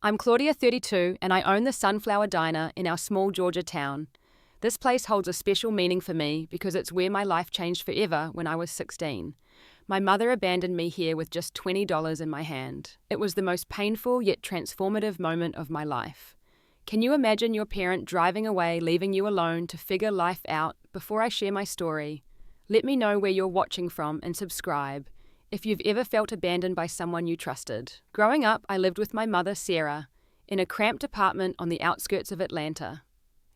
I'm Claudia, 32, and I own the Sunflower Diner in our small Georgia town. This place holds a special meaning for me because it's where my life changed forever when I was 16. My mother abandoned me here with just $20 in my hand. It was the most painful yet transformative moment of my life. Can you imagine your parent driving away, leaving you alone to figure life out? Before I share my story, let me know where you're watching from and subscribe if you've ever felt abandoned by someone you trusted. Growing up, I lived with my mother, Sarah, in a cramped apartment on the outskirts of Atlanta.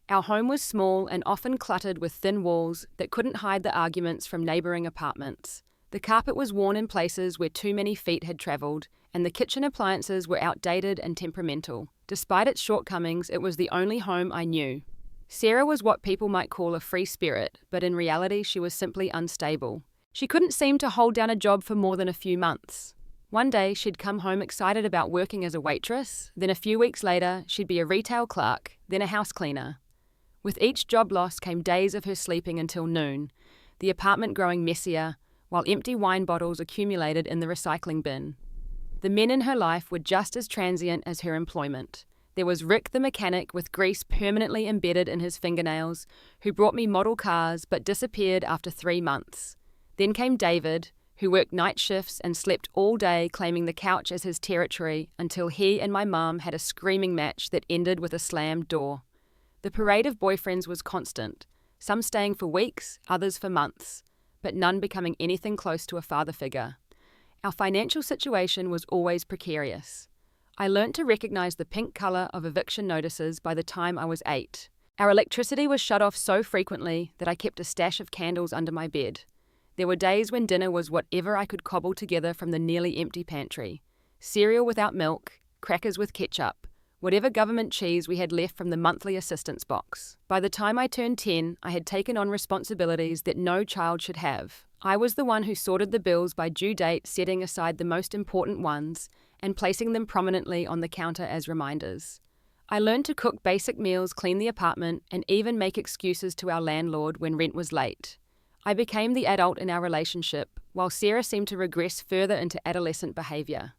Our home was small and often cluttered with thin walls that couldn't hide the arguments from neighboring apartments. The carpet was worn in places where too many feet had traveled, and the kitchen appliances were outdated and temperamental. Despite its shortcomings, it was the only home I knew. Sarah was what people might call a free spirit, but in reality she was simply unstable. She couldn't seem to hold down a job for more than a few months. One day she'd come home excited about working as a waitress, then a few weeks later she'd be a retail clerk, then a house cleaner. With each job loss came days of her sleeping until noon, the apartment growing messier, while empty wine bottles accumulated in the recycling bin. The men in her life were just as transient as her employment. There was Rick the mechanic with grease permanently embedded in his fingernails, who brought me model cars but disappeared after 3 months. Then came David, who worked night shifts and slept all day claiming the couch as his territory until he and my mum had a screaming match that ended with a slammed door. The parade of boyfriends was constant, some staying for weeks, others for months, but none becoming anything close to a father figure. Our financial situation was always precarious. I learnt to recognize the pink color of eviction notices by the time I was 8. Our electricity was shut off so frequently that I kept a stash of candles under my bed. There were days when dinner was whatever I could cobble together from the nearly empty pantry. Cereal without milk, crackers with ketchup, whatever government cheese we had left from the monthly assistance box. By the time I turned 10, I had taken on responsibilities that no child should have. I was the one who sorted the bills by due date, setting aside the most important ones and placing them prominently on the counter as reminders. I learned to cook basic meals, clean the apartment, and even make excuses to our landlord when rent was late. I became the adult in our relationship, while Sarah seemed to regress further into adolescent behavior.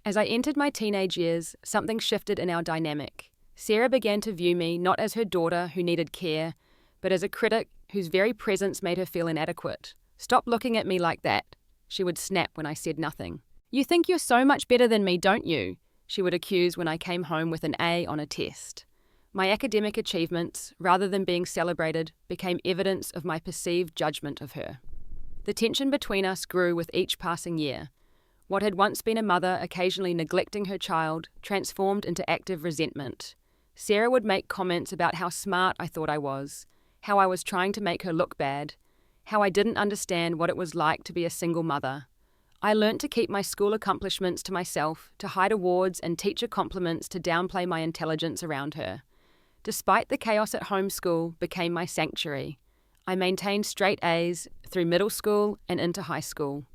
As I entered my teenage years, something shifted in our dynamic. Sarah began to view me not as her daughter who needed care, but as a critic whose very presence made her feel inadequate. "Stop looking at me like that," she would snap when I said nothing. "You think you're so much better than me, don't you?" she would accuse when I came home with an A on a test. My academic achievements, rather than being celebrated, became evidence of my perceived judgment of her. The tension between us grew with each passing year. What had once been a mother occasionally neglecting her child transformed into active resentment. Sarah would make comments about how smart I thought I was, how I was trying to make her look bad, how I didn't understand what it was like to be a single mother. I learnt to keep my school accomplishments to myself, to hide awards and teacher compliments to downplay my intelligence around her. Despite the chaos at home, school became my sanctuary. I maintained straight A's through middle school and into high school.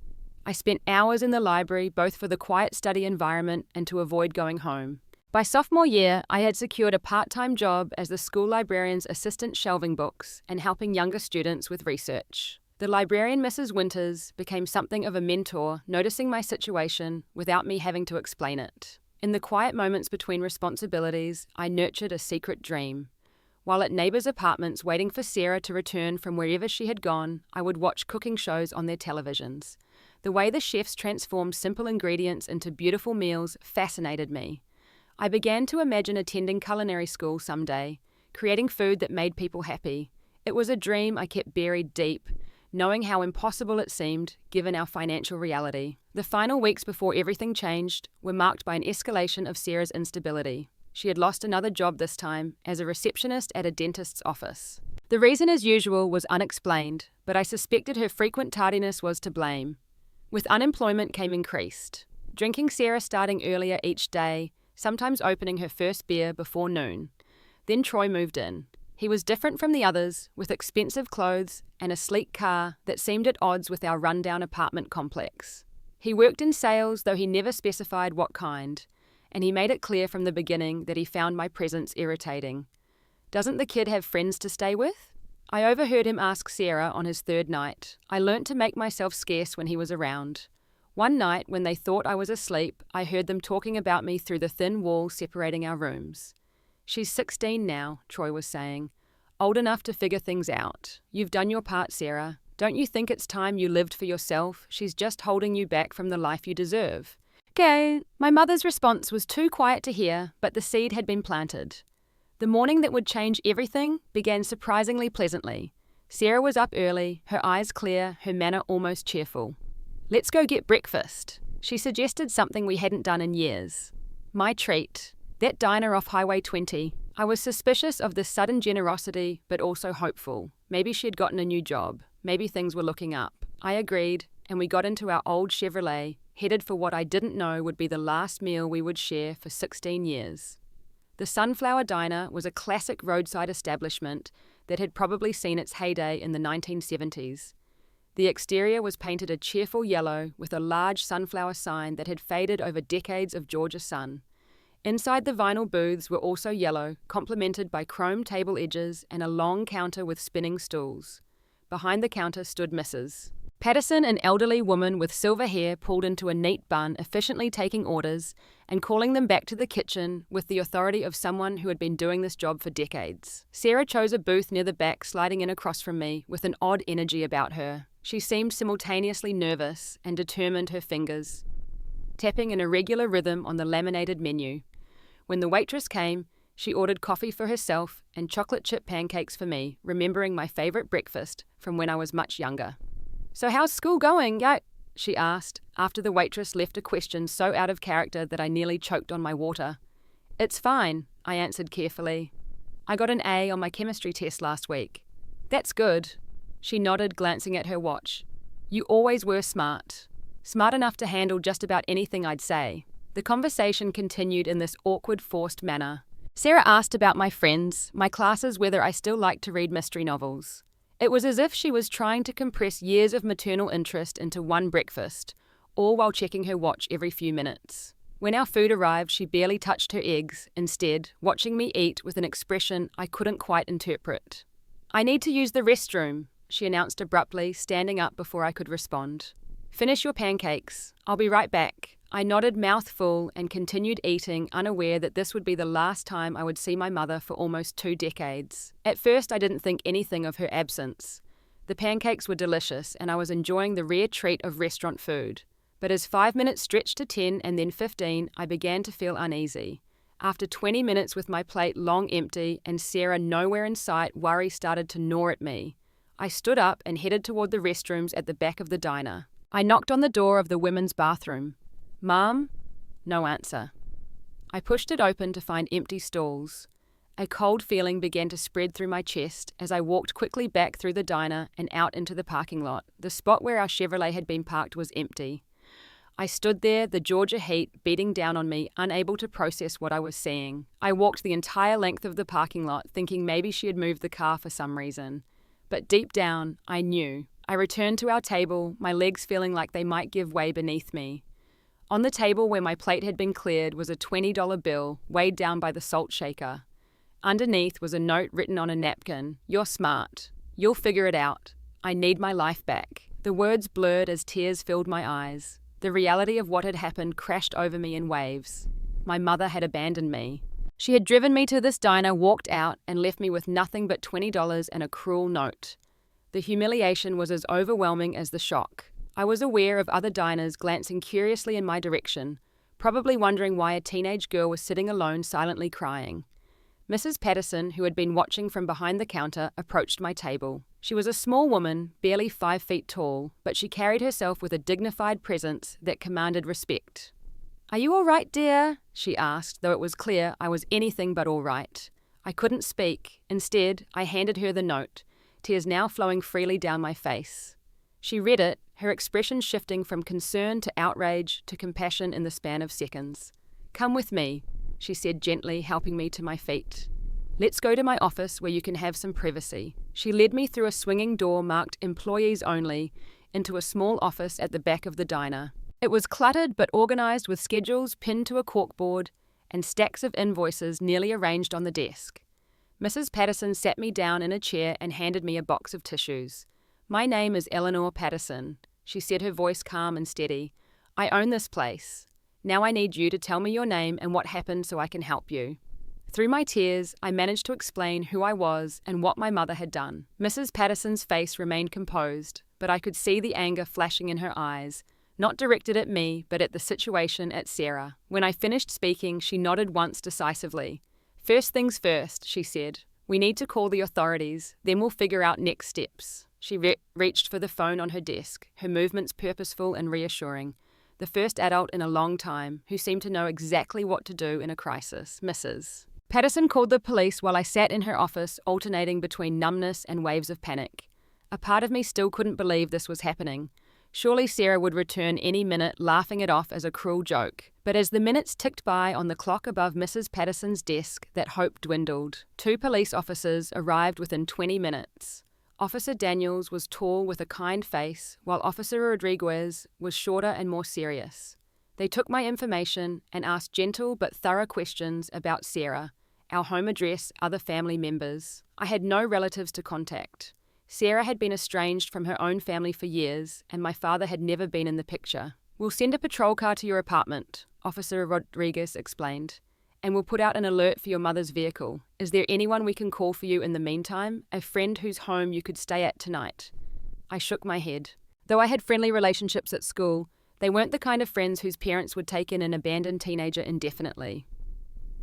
I spent hours in the library both for the quiet study environment and to avoid going home. By sophomore year, I had secured a part-time job as the school librarian's assistant shelving books and helping younger students with research. The librarian, Mrs. Winters, became something of a mentor, noticing my situation without me having to explain it. In the quiet moments between responsibilities, I nurtured a secret dream. While at neighbors' apartments waiting for Sarah to return from wherever she had gone, I would watch cooking shows on their televisions. The way the chefs transformed simple ingredients into beautiful meals fascinated me. I began to imagine attending culinary school someday, creating food that made people happy. It was a dream I kept buried deep, knowing how impossible it seemed given our financial reality. The final weeks before everything changed were marked by an escalation of Sarah's instability. She had lost another job this time, as a receptionist at a dentist's office. The reason, as usual, was unexplained, but I suspected her frequent tardiness was to blame. With unemployment came increased. Drinking Sarah starting earlier each day, sometimes opening her first beer before noon. Then Troy moved in. He was different from the others, with expensive clothes and a sleek car that seemed at odds with our rundown apartment complex. He worked in sales, though he never specified what kind, and he made it clear from the beginning that he found my presence irritating. "Doesn't the kid have friends to stay with?" I overheard him ask Sarah on his third night. I learnt to make myself scarce when he was around. One night, when they thought I was asleep, I heard them talking about me through the thin wall separating our rooms. "She's 16 now," Troy was saying. "Old enough to figure things out. You've done your part, Sarah. Don't you think it's time you lived for yourself? She's just holding you back from the life you deserve." "Okay." My mother's response was too quiet to hear, but the seed had been planted. The morning that would change everything began surprisingly pleasantly. Sarah was up early, her eyes clear, her manner almost cheerful. "Let's go get breakfast." She suggested something we hadn't done in years. My treat. That diner off Highway 20. I was suspicious of this sudden generosity, but also hopeful. Maybe she had gotten a new job. Maybe things were looking up. I agreed, and we got into our old Chevrolet, headed for what I didn't know would be the last meal we would share for 16 years. The Sunflower Diner was a classic roadside establishment that had probably seen its heyday in the 1970s. The exterior was painted a cheerful yellow with a large sunflower sign that had faded over decades of Georgia sun. Inside, the vinyl booths were also yellow, complemented by chrome table edges and a long counter with spinning stools. Behind the counter stood Mrs. Patterson, an elderly woman with silver hair pulled into a neat bun, efficiently taking orders and calling them back to the kitchen with the authority of someone who had been doing this job for decades. Sarah chose a booth near the back, sliding in across from me with an odd energy about her. She seemed simultaneously nervous and determined, her fingers tapping in a regular rhythm on the laminated menu. When the waitress came, she ordered coffee for herself and chocolate chip pancakes for me, remembering my favorite breakfast from when I was much younger. "So how's school going, yeah?" she asked, after the waitress left a question so out of character that I nearly choked on my water. "It's fine," I answered carefully. "I got an A on my chemistry test last week." "That's good." She nodded, glancing at her watch. "You always were smart. Smart enough to handle just about anything I'd say." The conversation continued in this awkward, forced manner. Sarah asked about my friends, my classes, whether I still liked to read mystery novels. It was as if she was trying to compress years of maternal interest into one breakfast, all while checking her watch every few minutes. When our food arrived, she barely touched her eggs, instead watching me eat with an expression I couldn't quite interpret. "I need to use the restroom," she announced abruptly, standing up before I could respond. "Finish your pancakes. I'll be right back." I nodded, mouth full, and continued eating, unaware that this would be the last time I would see my mother for almost 2 decades. At first, I didn't think anything of her absence. The pancakes were delicious, and I was enjoying the rare treat of restaurant food. But as 5 minutes stretched to 10 and then 15, I began to feel uneasy. After 20 minutes with my plate long empty and Sarah nowhere in sight, worry started to gnaw at me. I stood up and headed toward the restrooms at the back of the diner. I knocked on the door of the women's bathroom. "Mom?" No answer. I pushed it open to find empty stalls. A cold feeling began to spread through my chest as I walked quickly back through the diner and out into the parking lot. The spot where our Chevrolet had been parked was empty. I stood there, the Georgia heat beating down on me, unable to process what I was seeing. I walked the entire length of the parking lot, thinking maybe she had moved the car for some reason. But deep down, I knew. I returned to our table, my legs feeling like they might give way beneath me. On the table where my plate had been cleared was a $20 bill, weighed down by the salt shaker. Underneath was a note written on a napkin. "You're smart. You'll figure it out. I need my life back." The words blurred as tears filled my eyes. The reality of what had happened crashed over me in waves. My mother had abandoned me. She had driven me to this diner, walked out, and left me with nothing but $20 and a cruel note. The humiliation was as overwhelming as the shock. I was aware of other diners glancing curiously in my direction, probably wondering why a teenage girl was sitting alone silently crying. Mrs. Patterson, who had been watching from behind the counter, approached my table. She was a small woman, barely 5 feet tall, but she carried herself with a dignified presence that commanded respect. "Are you all right, dear?" she asked, though it was clear I was anything but all right. I couldn't speak. Instead, I handed her the note, tears now flowing freely down my face. She read it, her expression shifting from concern to outrage to compassion in the span of seconds. "Come with me," she said gently, helping me to my feet. "Let's go to my office where you can have some privacy." She led me through a swinging door marked "Employees Only" into a small office at the back of the diner. It was cluttered but organized with schedules pinned to a corkboard and stacks of invoices nearly arranged on the desk. Mrs. Patterson sat me down in a chair and handed me a box of tissues. "My name is Eleanor Patterson," she said, her voice calm and steady. I own this place. Now I need you to tell me your name and what happened so I can help you." Through my tears, I managed to explain who I was and what my mother had done. Mrs. Patterson's face remained composed, but I could see the anger flashing in her eyes, not directed at me, but at the situation at Sarah. When I finished speaking, she nodded once decisively. "First things first," she said. "We need to call the authorities, then we'll figure out next steps." She reached for the phone on her desk, her movements purposeful and reassuring. The first adult in a long time who seemed to know exactly what to do in a crisis. Mrs. Patterson called the police while I sat in her office, alternating between numbness and waves of panic. A part of me still couldn't believe this was happening. Surely Sarah would return any minute, laughing it off as a cruel joke. But as the minutes ticked by on the clock above Mrs. Patterson's desk, that hope dwindled. 2 police officers arrived within 20 minutes. Officer Daniels was tall with a kind face, while Officer Rodriguez was shorter and more serious. They took my information and asked gentle but thorough questions about Sarah, our home address, other family members. I had no relatives to contact. Sarah had been estranged from her own family for years, and my father had never been in the picture. "We'll send a patrol car to your apartment," Officer Rodriguez explained, "and we'll put out an alert for your mother's vehicle. Is there anyone we can call for you in the meantime? A friend whose home you could stay at tonight?" I shook my head. Though I had friendly relationships at school, they weren't the kind of friends whose parents would take in an abandoned teenager indefinitely.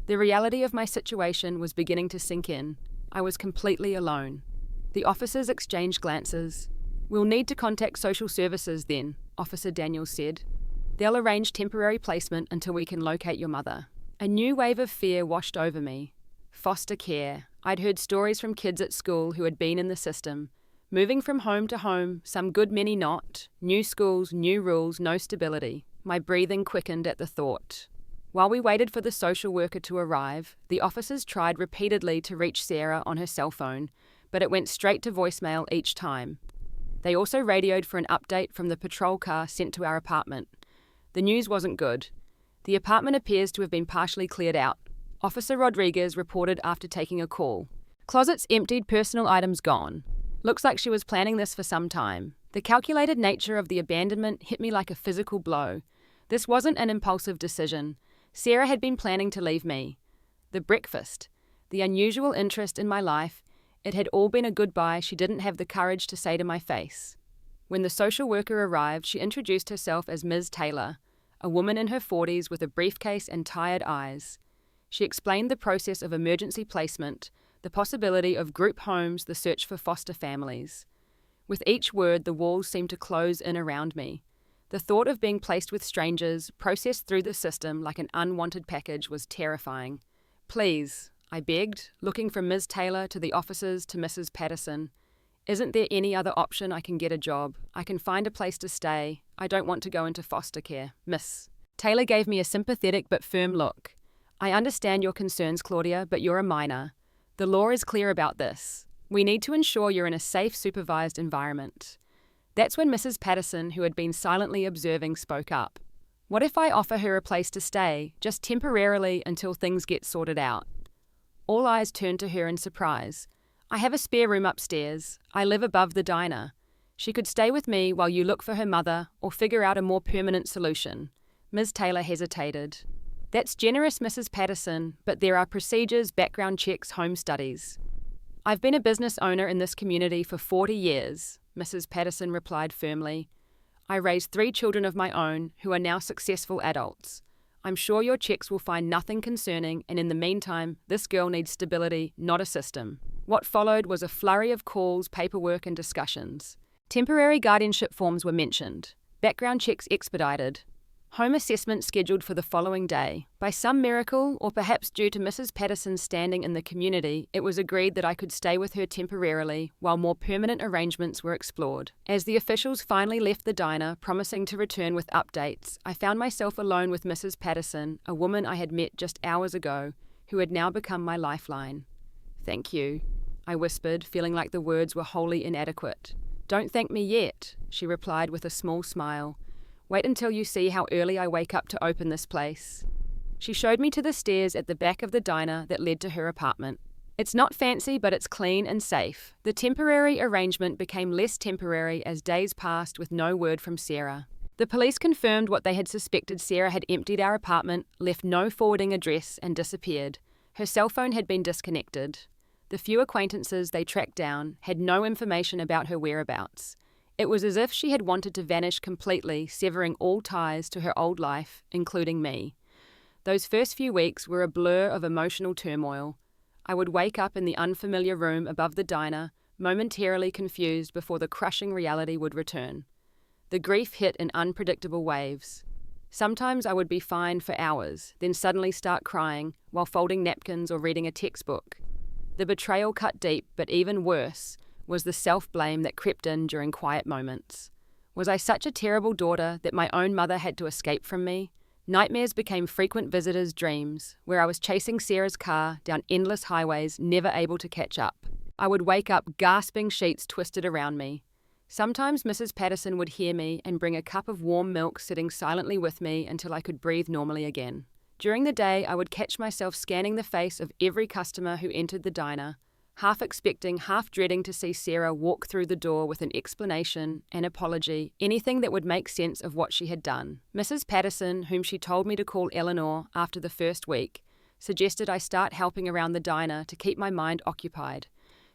The reality of my situation was beginning to sink in. I was completely alone. The officers exchanged glances. "We'll need to contact social services then," Officer Daniels said. "They'll arrange temporary placement until we can locate your mother." A new wave of fear washed over me. Foster care. I'd heard stories from kids at school who had been in the system. Moving from home to home, some good, many not. New schools, new rules, no stability. My breathing quickened at the thought. While we waited for the social worker to arrive, the officers tried repeatedly to reach Sarah on her cell phone, but it went straight to voicemail each time. They also radioed for an update from the patrol car sent to our apartment. The news wasn't good. The apartment appears to have been partially cleared out, Officer Rodriguez reported after taking a call. "Closets emptied, personal items gone. Looks like she was planning this for some time." The calculated nature of the abandonment hit me like a physical blow. This wasn't an impulsive decision. Sarah had been planning to leave me. The breakfast, the unusual interest in my life, it had all been a goodbye she didn't have the courage to say to my face. When the social worker arrived, she introduced herself as Ms. Taylor, a woman in her 40s with a briefcase and tired eyes. She explained the process of emergency placement, the possibility of group homes, the search for foster families. With each word, the walls seemed to close in around me. The thought of being placed with strangers, processed through the system like an unwanted package, was terrifying. "Please," I begged, looking from Ms. Taylor to the officers to Mrs. Patterson. "Isn't there any other option? I can get a job. I can find a place to stay. I don't want to go into foster care." Miss Taylor gave me a sympathetic but firm look. "I understand your concerns, Claudia, but you're a minor. The law is clear about this. We need to ensure you're in a safe, supervised environment." That's when Mrs. Patterson, who had been silently observing, spoke up. "What if I offer her a place to stay, just temporarily until things get sorted out?" All eyes turned to her in surprise. "I have a spare room upstairs. I live above the diner. She could stay with me while you look for her mother or figure out a more permanent solution." Ms. Taylor hesitated. "That's generous, Mrs. Patterson, but there are procedures, background checks, home studies." "I've been a business owner in this community for 40 years, Mrs. Patterson replied firmly. "I raised 3 children of my own who are now successful adults. I'm sure your checks will find nothing concerning, and in the meantime, this girl needs stability, not a system." What followed was a flurry of calls, paperwork, and discussions. Temporary guardianship forms were mentioned. Background checks expedited. Home assessment scheduled for the following day. By some miracle, or perhaps due to Mrs. Patterson's standing in the community, it was agreed that I could stay with her temporarily while more permanent arrangements were explored. As the officials finally left the diner, promising to return with updates, I found myself alone with Mrs. Patterson, a woman I had met just hours ago, who had now become my lifeline. "Thank you," I whispered, feeling like the words were wholly inadequate. "Don't thank me yet," she replied with a small smile. "Wait until you see how early I wake up to open this place." She showed me to the stairs at the back of the diner that led to her apartment. "It's not fancy, but it's clean and safe." The temporary arrangement became less temporary as days passed with no word from Sarah. The police confirmed what they had suspected. Sarah had emptied our apartment, left no forwarding address, and disappeared. Her cell phone had been disconnected. The few acquaintances they tracked down had no information about her whereabouts. It was as if she had wanted to vanish completely, severing all ties to her old life, including me. Those first few weeks were a blur of emotional turmoil. I would wake up in the unfamiliar room above the diner, momentarily confused before the crushing reality would return. The grief hit in unpredictable waves. Sometimes I would be fine for hours, then suddenly start crying while folding napkins or reading a textbook. The betrayal cut deep, but even worse was the self-blame that crept in during quiet moments. Was I such a terrible daughter that my own mother had to escape from me? Nightmares became frequent visitors' dreams, where I was chasing Sarah's car down endless highways, never able to catch up. I would wake up gasping, sheets twisted around me. Sometimes Mrs. Patterson would hear me and bring a cup of warm milk, sitting silently with me until I could breathe normally again. During the day, I would catch myself scanning the face of every customer who entered the diner, half expecting, half dreading to see Sarah walk through the door with an explanation, an apology, anything that would make sense of what she had done. Mrs. Patterson, whom she told me to call Eleanor after the first week, suggested I start helping around the diner to keep my mind occupied.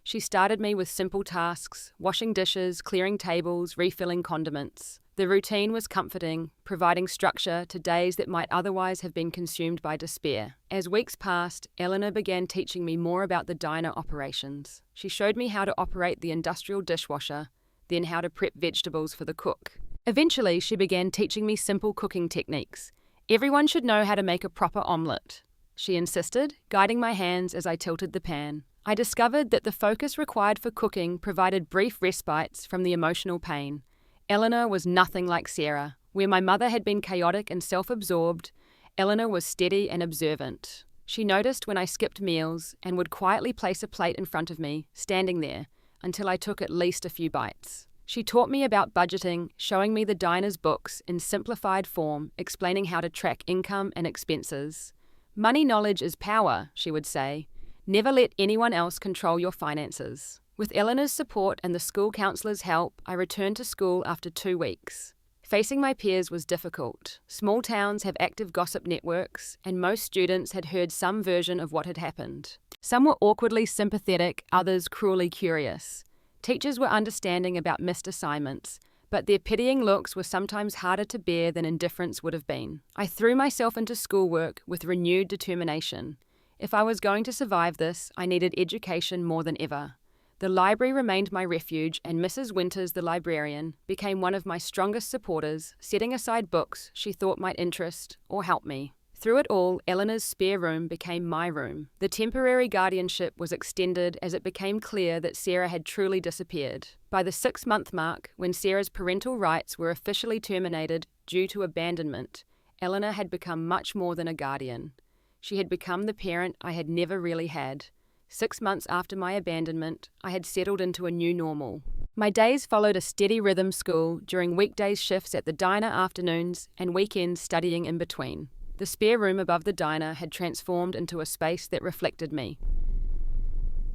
She started me with simple tasks, washing dishes, clearing tables, refilling condiments. The routine was comforting, providing structure to days that might otherwise have been consumed by despair. As weeks passed, Eleanor began teaching me more about the diner operations. She showed me how to operate the industrial dishwasher, then how to prep vegetables for the cook. Eventually, she began teaching me simple cooking techniques. Everyone should know how to make a proper omelette, she insisted, guiding my hands as I tilted the pan. I discovered that the focus required for cooking provided brief respites from the emotional pain. Eleanor was nothing like Sarah. Where my mother had been chaotic and self-absorbed, Eleanor was steady and observant. She noticed when I skipped meals and would quietly place a plate in front of me, standing there, until I took at least a few bites. She taught me about budgeting, showing me the diner's books in simplified form, explaining how to track income and expenses. Money knowledge is power, she would say. Never let anyone else control your finances. With Eleanor's support and the school counselor's help, I returned to school after 2 weeks. Facing my peers was difficult. Small towns have active gossip networks, and most students had heard some version of what had happened. Some were awkwardly sympathetic, others cruelly curious. Teachers were understanding about missed assignments, but their pitying looks were sometimes harder to bear than indifference would have been. I threw myself into schoolwork with renewed determination. If I was going to survive this, I needed education more than ever. The library remained my refuge, and Mrs. Winters, the librarian, became one of my strongest supporters, setting aside books she thought might interest or help me. Through it all, Eleanor's spare room became my room. The temporary guardianship was extended as it became clear that Sarah had truly disappeared. By the 6-month mark, when Sarah's parental rights were officially terminated due to abandonment, Eleanor had become much more than a guardian. She had become the parent I had never really had. 6 months after my abandonment, I had settled into a new normal. My days followed a steady rhythm: school, during weekdays shifts at the diner, afternoons, and weekends studying in between. The spare room above the diner had transformed into a space that reflected me.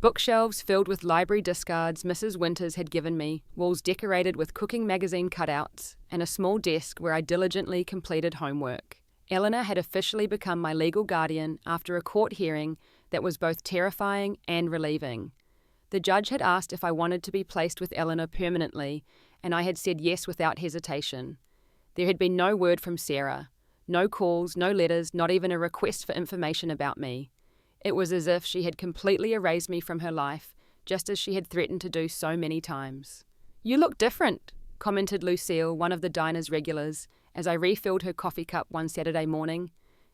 Bookshelves filled with library discards Mrs. Winters had given me, walls decorated with cooking magazine cutouts, and a small desk where I diligently completed homework. Eleanor had officially become my legal guardian after a court hearing that was both terrifying and relieving. The judge had asked if I wanted to be placed with Eleanor permanently, and I had said yes without hesitation. There had been no word from Sarah. No calls, no letters, not even a request for information about me. It was as if she had completely erased me from her life, just as she had threatened to do so many times. "You look different," commented Lucille, one of the diner's regulars, as I refilled her coffee cup one Saturday morning.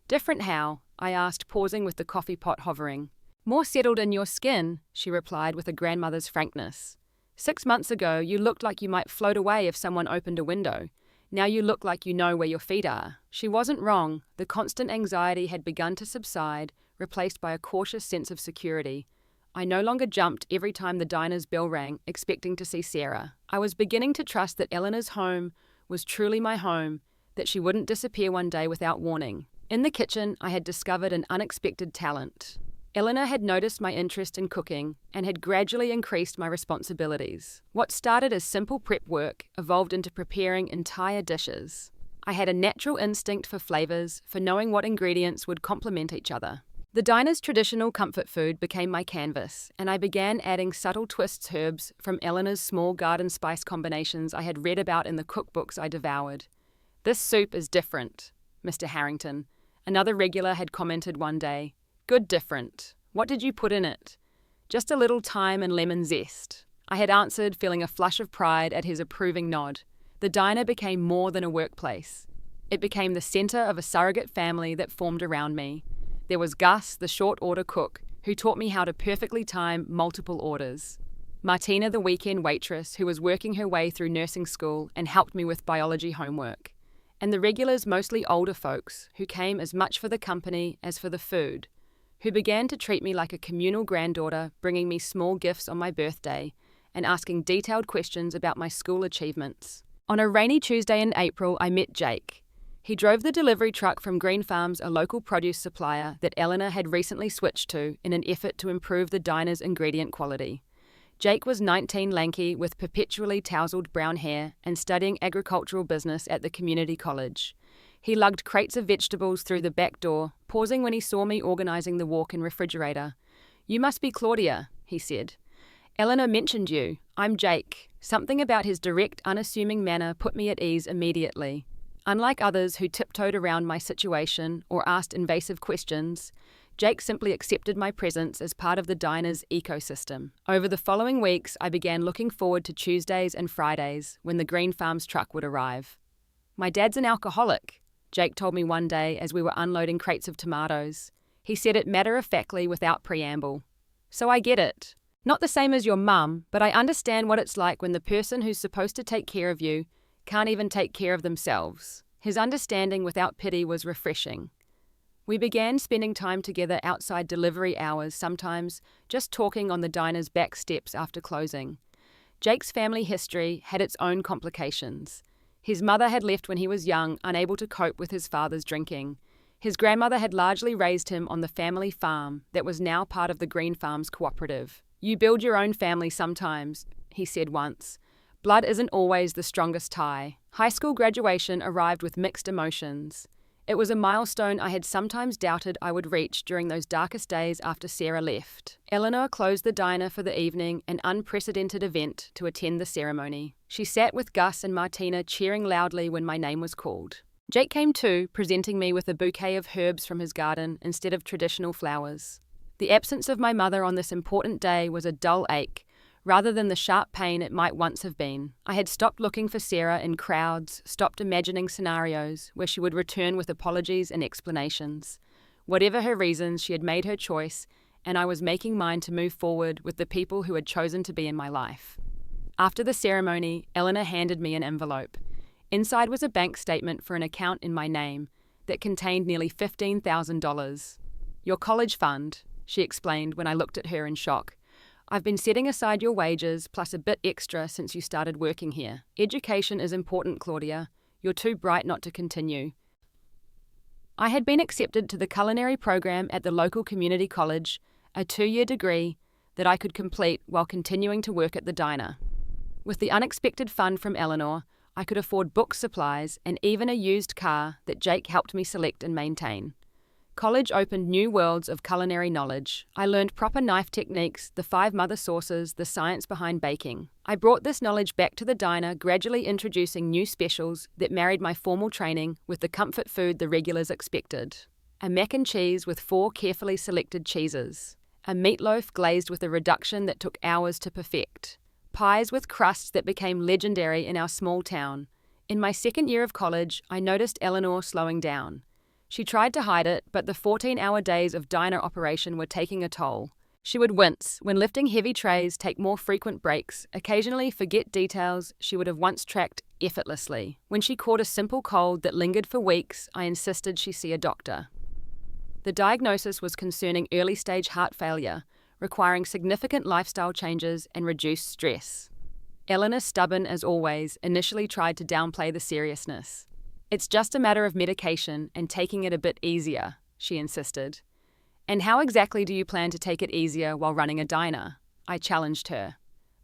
"Different how?" I asked, pausing with the coffee pot hovering. "More settled in your skin," she replied with a grandmother's frankness. 6 months ago, you looked like you might float away if someone opened a window. Now you look like you know where your feet are." She wasn't wrong. The constant anxiety had begun to subside, replaced by a cautious sense of security. I no longer jumped every time the diner's bell rang, expecting to see Sarah. I was beginning to trust that Eleanor's home was truly my home, that she wouldn't disappear one day without warning. In the kitchen, I had discovered an unexpected talent. Eleanor had noticed my interest in cooking and had gradually increased my responsibilities. What started as simple prep work evolved into preparing entire dishes. I had a natural instinct for flavors, for knowing what ingredients would complement each other. The diner's traditional comfort food became my canvas, and I began adding subtle twists herbs from Eleanor's small garden spice combinations I had read about in the cookbooks I devoured. "This soup is different, Mr. Harrington," another regular had commented one day. "Good different. What did you put in it?" "Just a little thyme and lemon zest," I had answered, feeling a flush of pride at his approving nod. The diner became more than a workplace. It became the center of a surrogate family that formed around me. There was Gus, the short order cook, who taught me how to perfectly time multiple orders. Martina, the weekend waitress, who was working her way through nursing school and helped me with biology homework. And the regulars, mostly older folks, who came as much for the company as for the food, who began to treat me like a communal granddaughter, bringing me small gifts on my birthday and asking detailed questions about my school achievements. On a rainy Tuesday in April, I met Jake. He drove the delivery truck from Green Farms, a local produce supplier that Eleanor had recently switched to in an effort to improve the diner's ingredient quality. Jake was 19, lanky, with perpetually tousled brown hair and studying agricultural business at the community college. He lugged crates of vegetables through the back door, pausing when he saw me organizing the walk-in refrigerator. "You must be Claudia," he said. "Eleanor mentioned you. I'm Jake." Something about his direct, unassuming manner put me at ease immediately. Unlike others who tiptoed around my situation or asked invasive questions, Jake simply accepted my presence as part of the diner's ecosystem. Over the following weeks, I began looking forward to Tuesdays and Fridays when the Green Farms truck would arrive. "My dad's an alcoholic," Jake told me one day as we were unloading crates of tomatoes. He said it matter-of-factly without preamble. "So I get it. Not the same as your mum, but I understand what it's like when the person who's supposed to take care of you can't even take care of themselves." His understanding without pity was refreshing. We began spending time together outside delivery hours, sometimes just talking on the diner's back steps after closing. Jake's family history had its own complications. His mother had left when he was young, unable to cope with his father's drinking. His grandmother had largely raised him on the family farm that was now part of the Green Farms cooperative. "You build your own family sometimes," he said once. "Blood isn't always the strongest tie." High school graduation arrived with mixed emotions. It was a milestone I had sometimes doubted I would reach during those darkest days after Sarah left. Eleanor closed the diner for the evening, an unprecedented event, to attend the ceremony. She sat with Gus and Martina cheering loudly when my name was called. Jake came too, presenting me with a bouquet of herbs from his garden instead of traditional flowers. The absence of my mother on this important day was a dull ache, rather than the sharp pain it might once have been. I had stopped looking for Sarah in crowds, stopped imagining scenarios where she would return with apologies and explanations. Whatever her reasons, she had made her choice, and I was making mine to move forward with the people who had chosen to be in my life. After the ceremony, Eleanor handed me an envelope. Inside was a bank statement for an account in my name that contained nearly $15,000. "Your college fund," she explained when I looked at her in shock. "I've been setting aside your wages plus a bit extra since you started working here. Education is important, Claudia. You're too bright not to continue." I had been accepted to the culinary program at the local community college, a 2-year degree that I could complete while continuing to work at the diner. With the unexpected fund from Eleanor, I could afford book supplies and even a used car that Jake helped me select and maintain. College opened new worlds of culinary knowledge. I learned proper knife techniques, the 5 mother sauces, the science behind baking. I brought this knowledge back to the diner, gradually introducing new specials that married my formal training with the comfort food the regulars expected. A mac and cheese with 4 carefully selected cheeses. A meatloaf glazed with a reduction that took hours to perfect. Pies with crusts that became legendary in our small town. In my 2nd year of college, I noticed Eleanor slowing down. She tried to hide it, but the 14-hour days of diner operation were taking a toll. She would wince when lifting heavy trays, take more frequent breaks, occasionally forget details she would have once tracked effortlessly. When she caught a simple cold that lingered for weeks, I insisted she see a doctor. The diagnosis was concerning early-stage heart failure, requiring significant lifestyle changes and reduced stress. Eleanor, stubborn as always, initially tried to downplay the seriousness. "It's just a matter of medication and taking it a bit easier," she insisted. And how exactly do you plan to take it easier while running a diner? I challenged her.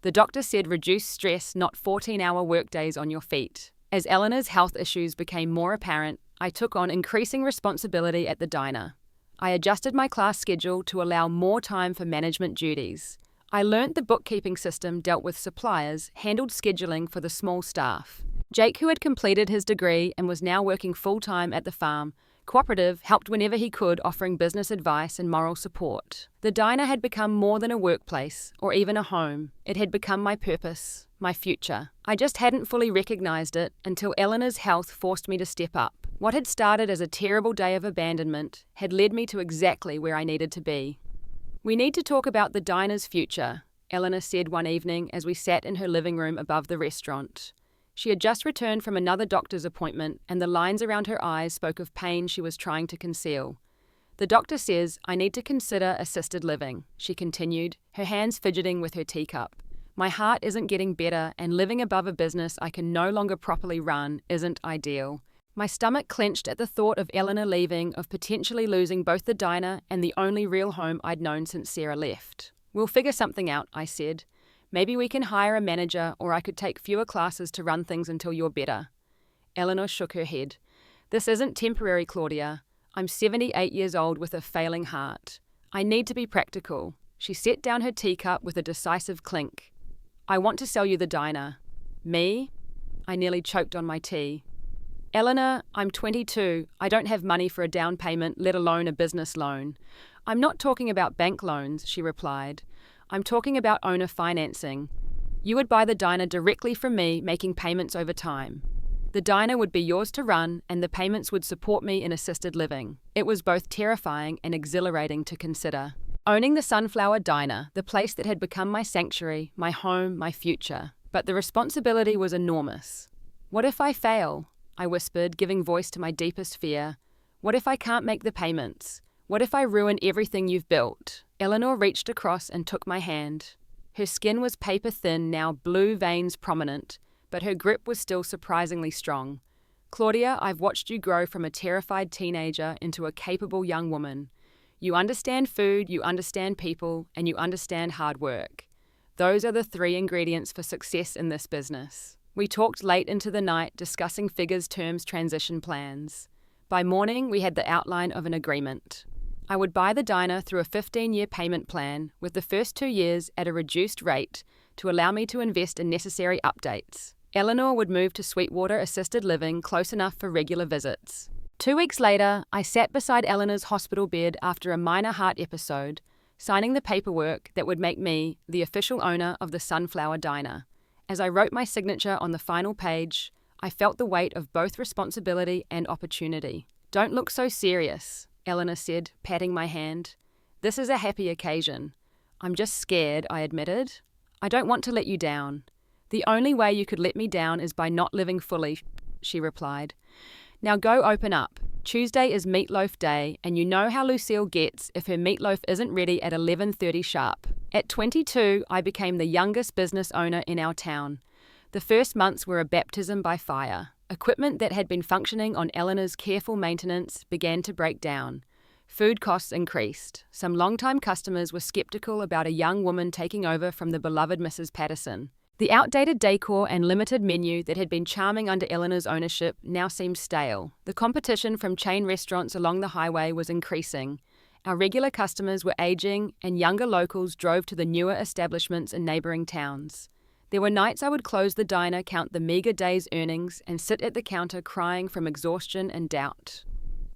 The doctor said reduce stress, not 14-hour workdays on your feet. As Eleanor's health issues became more apparent, I took on increasing responsibility at the diner. I adjusted my class schedule to allow more time for management duties. I learnt the bookkeeping system dealt with suppliers, handled scheduling for the small staff. Jake, who had completed his degree and was now working full-time at the farm, cooperative, helped whenever he could, offering business advice and moral support. The diner had become more than a workplace, or even a home. It had become my purpose, my future. I just hadn't fully recognized it until Eleanor's health forced me to step up. What had started as a terrible day of abandonment had led me to exactly where I needed to be. We need to talk about the diner's future, Eleanor said one evening as we sat in her living room above the restaurant. She had just returned from another doctor's appointment, and the lines around her eyes spoke of pain she was trying to conceal. The doctor says, I need to consider assisted living, she continued, her hands fidgeting with her teacup. My heart isn't getting better, and living above a business I can no longer properly run isn't ideal. My stomach clenched at the thought of Eleanor leaving, of potentially losing both the diner and the only real home I'd known since Sarah left. We'll figure something out, I said. Maybe we can hire a manager, or I could take fewer classes to run things until you're better. Eleanor shook her head. This isn't temporary, Claudia. I'm 78 years old with a failing heart. I need to be practical. She set down her teacup with a decisive clink. I want to sell you the diner. Me? I nearly choked on my tea. Eleanor, I'm 22. I don't have money for a down payment, let alone a business loan. I'm not talking about bank loans, she replied. I'm talking about owner financing. You would buy the diner directly from me, making payments over time. The diner would be yours to run, and the payments would support me in assisted living. It was both terrifying and exhilarating to consider. Owning the Sunflower Diner, the place that had become my sanctuary, my home, my future. But the responsibility was enormous. What if I fail? I whispered, giving voice to my deepest fear. What if I can't make the payments? What if I ruin everything you've built? Eleanor reached across and took my hand. Her skin was paper thin, now blue veins prominent, but her grip was still surprisingly strong. Claudia, I've watched you grow from a terrified teenager into a capable young woman. You understand food, you understand people, and you understand hard work. Those are the 3 ingredients for success in this business. We talked late into the night, discussing figures, terms, transition plans. By morning, we had the outline of an agreement. I would buy the diner through a 15-year payment plan, with the first 2 years at a reduced rate to allow me to invest in necessary updates. Eleanor would move to Sweetwater Assisted Living, close enough for regular visits. 2 weeks later, I sat beside Eleanor's hospital bed after a minor heart episode, signing the paperwork that would make me the official owner of the Sunflower Diner. As I wrote my signature on the final page, I felt the weight of both responsibility and opportunity. Don't look so serious, Eleanor said, patting my hand. This is a happy occasion. I'm just scared, I admitted. I don't want to let you down. The only way you could let me down is by not living fully, she replied. Now go open up. Tuesday is meatloaf day, and you know how Lucille gets if her meatloaf isn't ready at 11:30 sharp. At 22, I became the youngest business owner in our town. The first months were a baptism by fire. Equipment that had been functioning on Eleanor's careful maintenance began to break down. Food costs increased. Some longtime customers were skeptical about a young woman taking over from the beloved Mrs. Patterson. The outdated decor and limited menu that had been charming under Eleanor's ownership now seemed stale. The competition from chain restaurants along the highway was increasing. Our regular customers were aging, and younger locals drove to the newer establishments in neighbouring towns. There were nights I would close the diner, count the meagre day's earnings, and sit at the counter crying from exhaustion and doubt.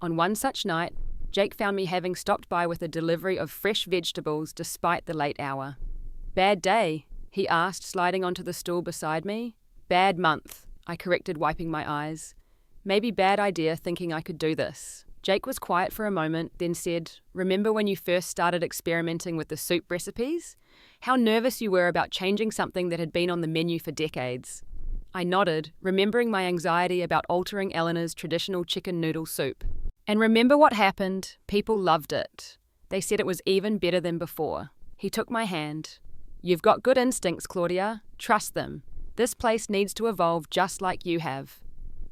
On one such night, Jake found me having stopped by with a delivery of fresh vegetables despite the late hour. Bad day? He asked, sliding onto the stool beside me. Bad month, I corrected, wiping my eyes. Maybe bad idea thinking I could do this. Jake was quiet for a moment, then said, Remember when you first started experimenting with the soup recipes? How nervous you were about changing something that had been on the menu for decades. I nodded, remembering my anxiety about altering Eleanor's traditional chicken noodle soup. And remember what happened? People loved it. They said it was even better than before. He took my hand. You've got good instincts, Claudia. Trust them. This place needs to evolve just like you have.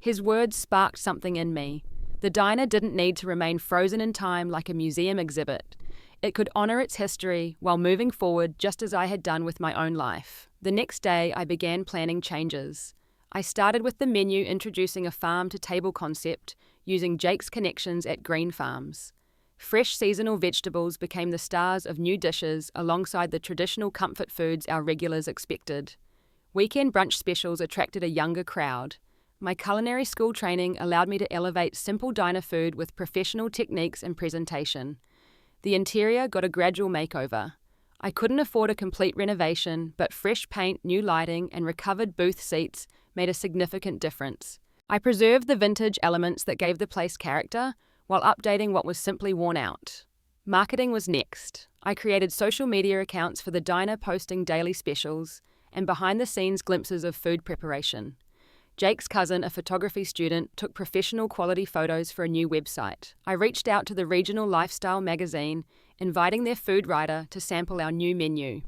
His words sparked something in me. The diner didn't need to remain frozen in time like a museum exhibit. It could honor its history while moving forward just as I had done with my own life. The next day, I began planning changes. I started with the menu introducing a farm-to-table concept using Jake's connections at green farms. Fresh seasonal vegetables became the stars of new dishes alongside the traditional comfort foods our regulars expected. Weekend brunch specials attracted a younger crowd. My culinary school training allowed me to elevate simple diner food with professional techniques and presentation. The interior got a gradual makeover. I couldn't afford a complete renovation, but fresh paint, new lighting, and recovered booth seats made a significant difference. I preserved the vintage elements that gave the place character, while updating what was simply worn out. Marketing was next. I created social media accounts for the diner posting daily specials and behind-the-scenes glimpses of food preparation. Jake's cousin, a photography student, took professional quality photos for a new website. I reached out to the regional lifestyle magazine, inviting their food writer to sample our new menu.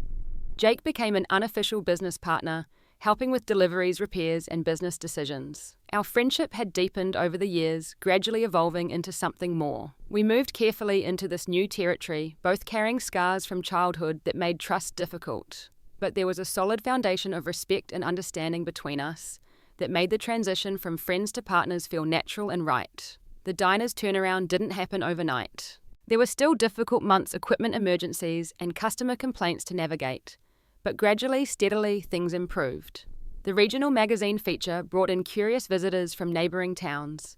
Jake became an unofficial business partner, helping with deliveries, repairs, and business decisions. Our friendship had deepened over the years, gradually evolving into something more. We moved carefully into this new territory, both carrying scars from childhood that made trust difficult. But there was a solid foundation of respect and understanding between us that made the transition from friends to partners feel natural and right. The diner's turnaround didn't happen overnight. There were still difficult months, equipment emergencies, and customer complaints to navigate. But gradually, steadily, things improved. The regional magazine feature brought in curious visitors from neighbouring towns.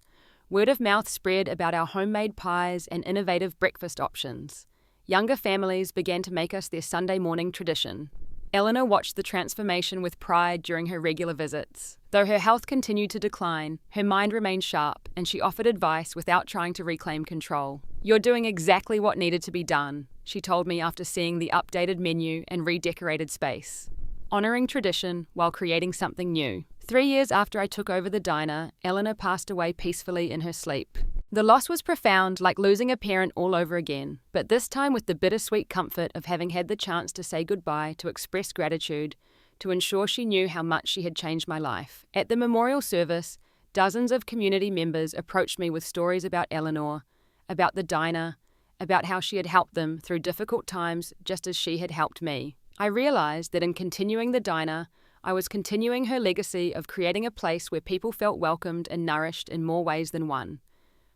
Word of mouth spread about our homemade pies and innovative breakfast options. Younger families began to make us their Sunday morning tradition. Eleanor watched the transformation with pride during her regular visits. Though her health continued to decline, her mind remained sharp, and she offered advice without trying to reclaim control. "You're doing exactly what needed to be done," she told me after seeing the updated menu and redecorated space. Honoring tradition while creating something new. 3 years after I took over the diner, Eleanor passed away peacefully in her sleep. The loss was profound, like losing a parent all over again, but this time with the bittersweet comfort of having had the chance to say goodbye, to express gratitude, to ensure she knew how much she had changed my life. At the memorial service, dozens of community members approached me with stories about Eleanor, about the diner, about how she had helped them through difficult times just as she had helped me. I realized that in continuing the diner, I was continuing her legacy of creating a place where people felt welcomed and nourished in more ways than one.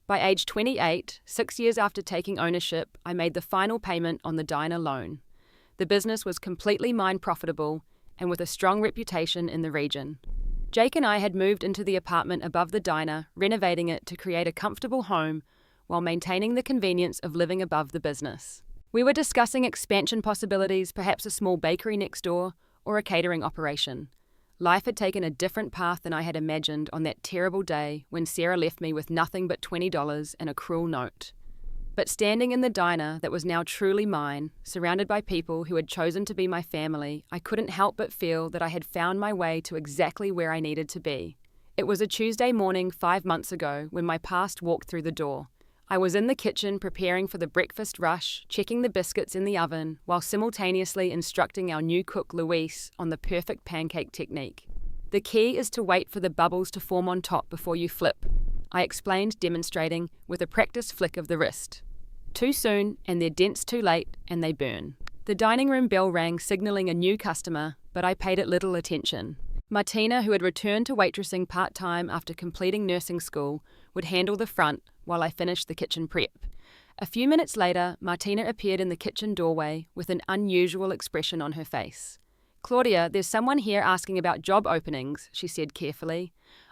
By age 28, 6 years after taking ownership, I made the final payment on the diner loan. The business was completely mine profitable and with a strong reputation in the region. Jake and I had moved into the apartment above the diner, renovating it to create a comfortable home while maintaining the convenience of living above the business. We were discussing expansion possibilities, perhaps a small bakery next door or a catering operation. Life had taken a different path than I had imagined on that terrible day when Sarah left me with nothing but $20 and a cruel note. But standing in the diner that was now truly mine, surrounded by people who had chosen to be my family, I couldn't help but feel that I had found my way to exactly where I needed to be. It was a Tuesday morning 5 months ago when my past walked through the door. I was in the kitchen preparing for the breakfast rush, checking the biscuits in the oven, while simultaneously instructing our new cook, Luis, on the perfect pancake technique. "The key is to wait for the bubbles to form on top before you flip," I explained, demonstrating with a practiced flick of the wrist. Too soon, and they're dense too late, and they burn. The dining room bell rang, signaling a new customer, but I paid it little attention. Martina, who had returned to waitressing part-time after completing nursing school, would handle the front while I finished the kitchen prep. A few minutes later, Martina appeared in the kitchen doorway with an unusual expression on her face. "Claudia, there's someone here asking about job openings," she said carefully.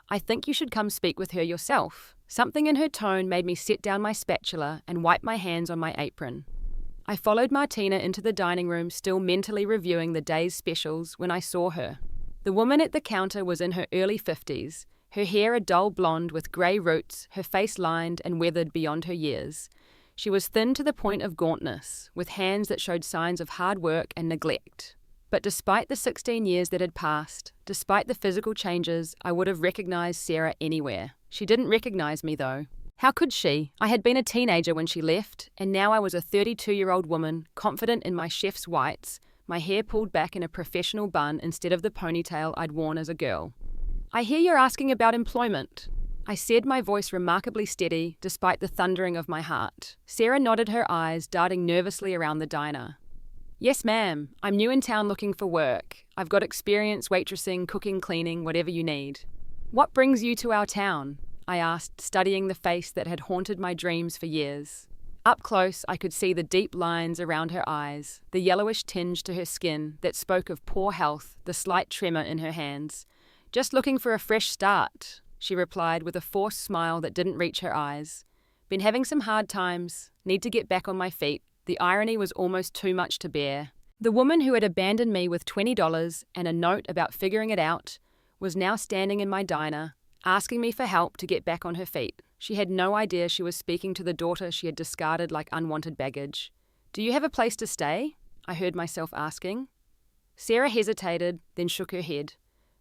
"I think you should come speak with her yourself." Something in her tone made me set down my spatula and wipe my hands on my apron. I followed Martina into the dining room, still mentally reviewing the day's specials, when I saw her. The woman at the counter was in her early 50s, her hair a dull blonde with grey roots, her face lined and weathered beyond her years. She was thin to the point of gauntness, with hands that showed signs of hard work and neglect. But despite the 16 years that had passed, despite the physical changes, I would have recognized Sarah anywhere. She didn't recognize me, though. How could she? I had been a teenager when she left, and now I was a 32-year-old woman, confident in my chef's whites, my hair pulled back in a professional bun instead of the ponytail I'd worn as a girl. "I hear you're asking about employment." I said, my voice remarkably steady despite the thundering of my heart. Sarah nodded, her eyes darting nervously around the diner. Yes, ma'am. I'm new in town looking for work. I've got experience waitressing, cooking, cleaning, whatever you need. What brings you to our town? I asked, studying the face that had haunted my dreams for years. Up close, I could see the deep lines around her eyes, the yellowish tinge to her skin that spoke of poor health, the slight tremor in her hands. Just looking for a fresh start, she replied with a forced smile that didn't reach her eyes. Been having some hard times, need to get back on my feet. The irony was almost too much to bear. The woman who had abandoned me with $20 and a note about figuring it out was now standing in my diner, asking me for help to get back on her feet. She had no idea she was speaking to the daughter she had discarded like unwanted baggage. Do you have a place to stay? I heard myself asking. Sarah hesitated, then shook her head.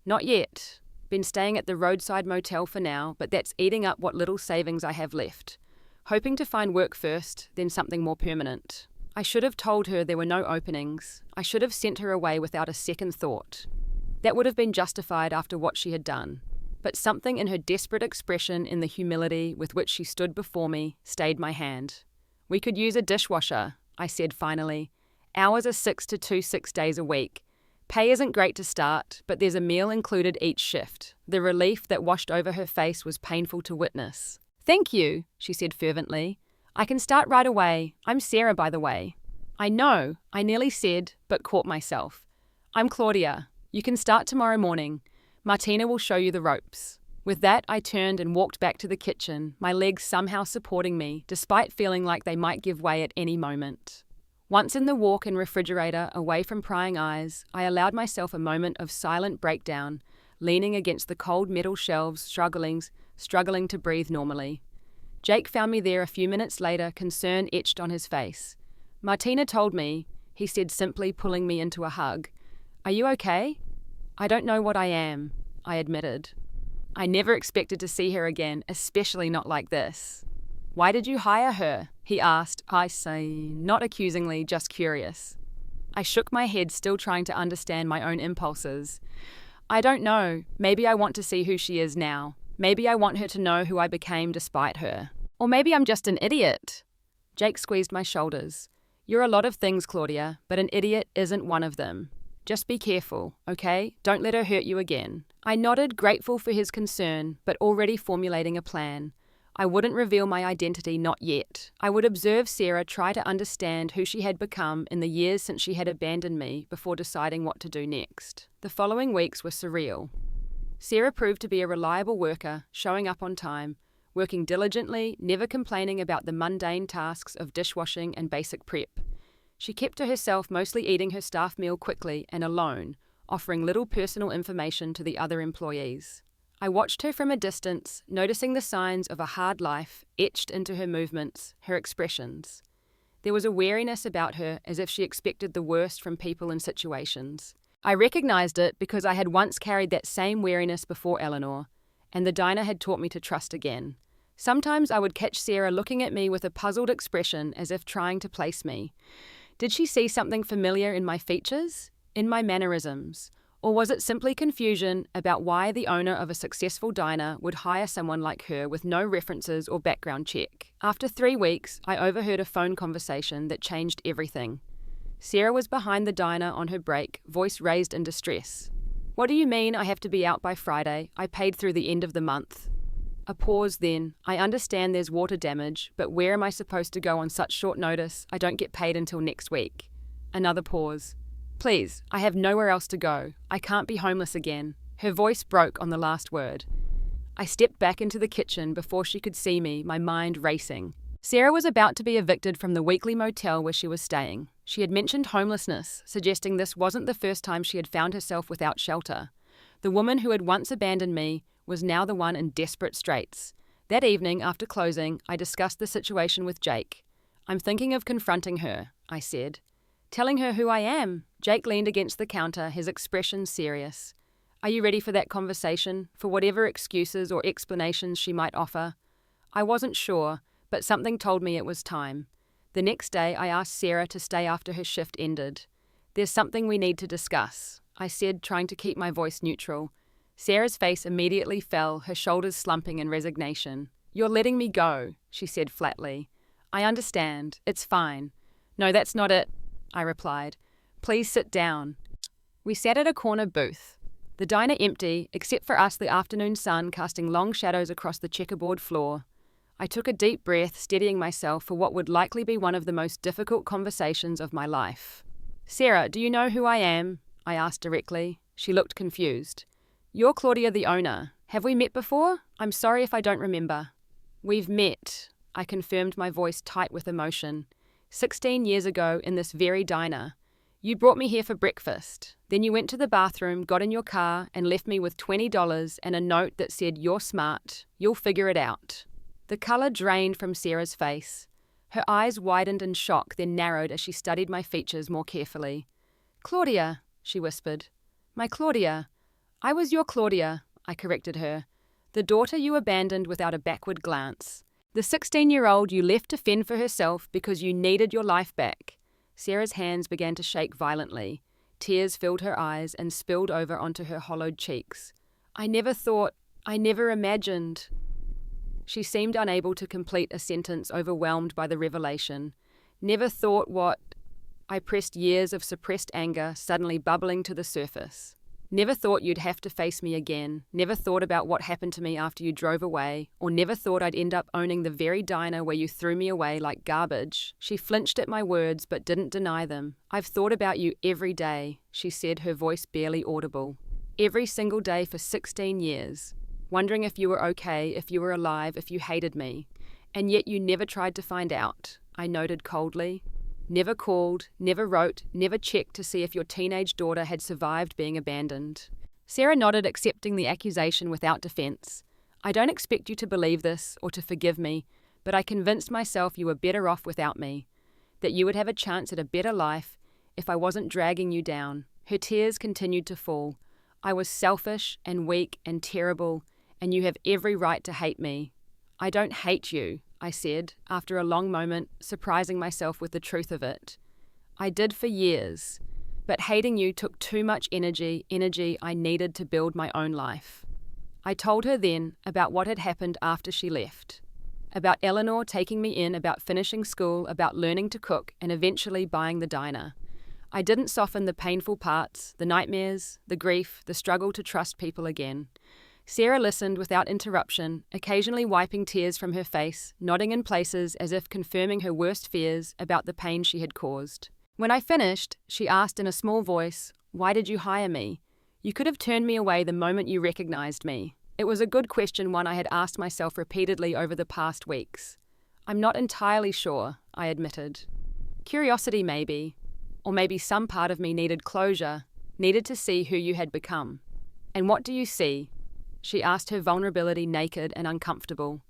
Not yet. Been staying at the roadside motel for now, but that's eating up what little savings I have left. Hoping to find work first, then something more permanent. I should have told her there were no openings. I should have sent her away without a second thought. That would have been justified after what she had done. But something in her desperate expression, in the humility with which she stood before me, stayed my hand. We could use a dishwasher, I said finally. Hours are 6 to 2 6 days a week. Pay isn't great to start, but there's a meal included each shift. The relief that washed over her face was painful to witness. Thank you, she said fervently. I can start right away. I'm Sarah, by the way. I know, I nearly said, but caught myself. I'm Claudia. You can start tomorrow morning. Martina will show you the ropes. With that, I turned and walked back to the kitchen, my legs somehow supporting me, despite feeling like they might give way at any moment. Once in the walk-in refrigerator, away from prying eyes, I allowed myself a moment of silent breakdown, leaning against the cold metal shelves, struggling to breathe normally. Jake found me there a few minutes later, concern etched on his face. Martina told me, he said simply, pulling me into a hug. Are you okay? I don't know what I am, I admitted. I never expected to see her again, especially not like this. Why did you hire her? He asked, I say, not accusingly, just curious. I shook my head, still trying to understand my own impulses. I don't know. Maybe I want to see who she is now. Maybe I want her to know who I became despite her. Or maybe I'm just an idiot. Jake squeezed my shoulders. You're a lot of things, Claudia, but an idiot isn't one of them. Just be careful, okay? Don't let her hurt you again. I nodded, grateful for his concern, but already formulating a plan. I wouldn't reveal my identity, not yet. I would observe Sarah try to understand who she had become in the years since she had abandoned me before deciding what to do next. The following weeks were surreal. Sarah proved to be a reliable worker, showing up on time, working diligently, never complaining about the mundane tasks of dishwashing and basic prep. She kept to herself, mostly eating her staff meal quickly and alone, offering little personal information to the other employees. I watched her from a distance, noticing the signs of a hard life etched into her movements, her expressions. There was a wariness about her, as if she expected the worst from people and situations. I recognized it because I had once carried that same wariness before Eleanor, and the diner had taught me to trust again. Sometimes I would catch Sarah looking at me with a puzzled expression, as if trying to place me. Did she see something familiar in my features, in my mannerisms? Or was it simply confusion about why the owner of a successful diner would hire someone like her with no references or background check? After 3 weeks, I overheard a phone conversation that changed everything. Sarah was behind the diner on her break, voice raised in distress. What do you mean I have to be out by Friday? I paid through the end of the month. A pause then. I understand there's water damage, but where am I supposed to go on such short notice? I don't get paid until next week. Another pause. Please, I have nowhere else to go. I can't be homeless again. Her voice broke on the last word. I stepped back into the kitchen before she could see me, my mind racing. Sarah was about to be evicted from the weekly motel where she was staying. She had mentioned homelessness, suggesting this wasn't the first time she had found herself without shelter. The woman who had once abandoned me was now the one in desperate straits. That evening, after closing, I discussed the situation with Jake. I'm thinking of confronting her, I said. Telling her who I am. Jake leaned against the counter, his expression serious. Are you ready for that conversation, for whatever excuses or explanations she might offer? I wasn't sure, but something told me it was time. The next day, I asked Sarah to stay after her shift ended. There's something we need to discuss, I said, trying to keep my voice neutral. Sarah's face immediately fell, her shoulders slumping in resignation. "You're letting me go," she said flatly. "I understand. It's fine." "No, that's not it," I replied. "Please sit down." We sat at a corner booth. The diner empty, except for us, the afternoon sun casting long shadows across the checkerboard floor. I took a deep breath, steadying myself for what would likely be one of the most difficult conversations of my life. "Sarah, do you know who I am?" I asked directly. She looked confused. "You're Claudia, the owner. Have we met before? I'm sorry if I don't remember." "We've met," I confirmed, my voice tight with emotion. 16 years ago in this very diner. You brought me here for breakfast. Then you went to the bathroom, got in your car, and left me with $20 and a note that said, 'You're smart. You'll figure it out.'" The colour drained from Sarah's face. Her eyes widened in shock, then narrowed as she studied my features more carefully. "Claudia," she whispered. "My Claudia." "I was your Claudia," I corrected her. "The daughter you abandoned without a backward glance. The 16-year-old you left to fend for herself because you needed your life back." Sarah's hands began to shake violently. Tears filled her eyes and spilled over onto her hollowed cheeks. I never imagined." She seemed unable to complete a sentence, overwhelmed by the revelation. "Never thought what—" I pressed, years of suppressed anger suddenly bubbling to the surface. "Never thought you'd have to face me again. Never thought about what happened to me after you drove away. Or never thought I'd end up owning the very diner where you threw me away like garbage." She flinched at my words but didn't deny them. "I've thought about you every day," she said, her voice barely audible. "Every single day for 16 years. Wondering if you were okay, if you were alive, if you hated me. And yet you never tried to find out," I noted coldly. "Never called, never wrote, never checked to see if your teenage daughter had survived being abandoned." Sarah nodded, accepting the accusation without defense. "I don't expect you to believe this or to forgive me, but I convinced myself you were better off without me, that you would have a chance at a better life if I wasn't dragging you down." Her tears continued to fall. "I was selfish and weak and terrible, and you have every right to hate me." "I don't hate you," I said, after a long moment, surprising myself with the truth of it. "I did for years, but hating you took too much energy I needed to build my own life." I told her then about what had happened after she left. About Eleanor taking me in, about finishing school, about learning to cook, and eventually buying the diner. I didn't soften the painful parts, the nightmares, the grief, the struggle to trust people again. Sarah listened without interruption, occasionally wiping tears from her face, nodding in places as if confirming her worst fears about the pain she had caused. When I finished, she asked in a small voice, "Why did you hire me? You could have turned me away the moment you recognized me." It was a good question, one I had asked myself repeatedly over the past weeks. "I'm not entirely sure," I admitted. Curiosity maybe, or maybe some part of me needed closure, needed to see who you had become. "And what do you see?" She asked, her vulnerability naked and uncomfortable.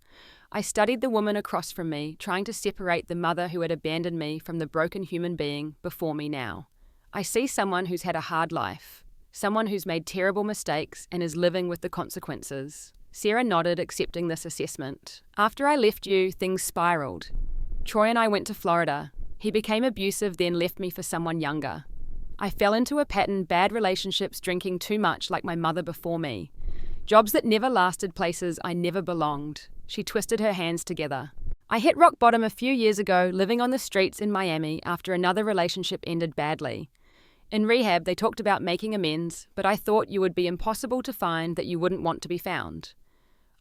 I studied the woman across from me, trying to separate the mother who had abandoned me from the broken human being before me now. "I see someone who's had a hard life, someone who's made terrible mistakes and is living with the consequences." Sarah nodded, accepting this assessment. "After I left you, things spiraled. Troy and I went to Florida. He became abusive, then left me for someone younger. I fell into a pattern, bad relationships, drinking too much like my mother before me. Jobs that never lasted, places I never belonged." She twisted her hands together. "I hit rock bottom a few years ago, living on the streets in Miami after another relationship ended badly. In rehab, they talked about making amends, but I thought you would be impossible to find, that you wouldn't want to be found.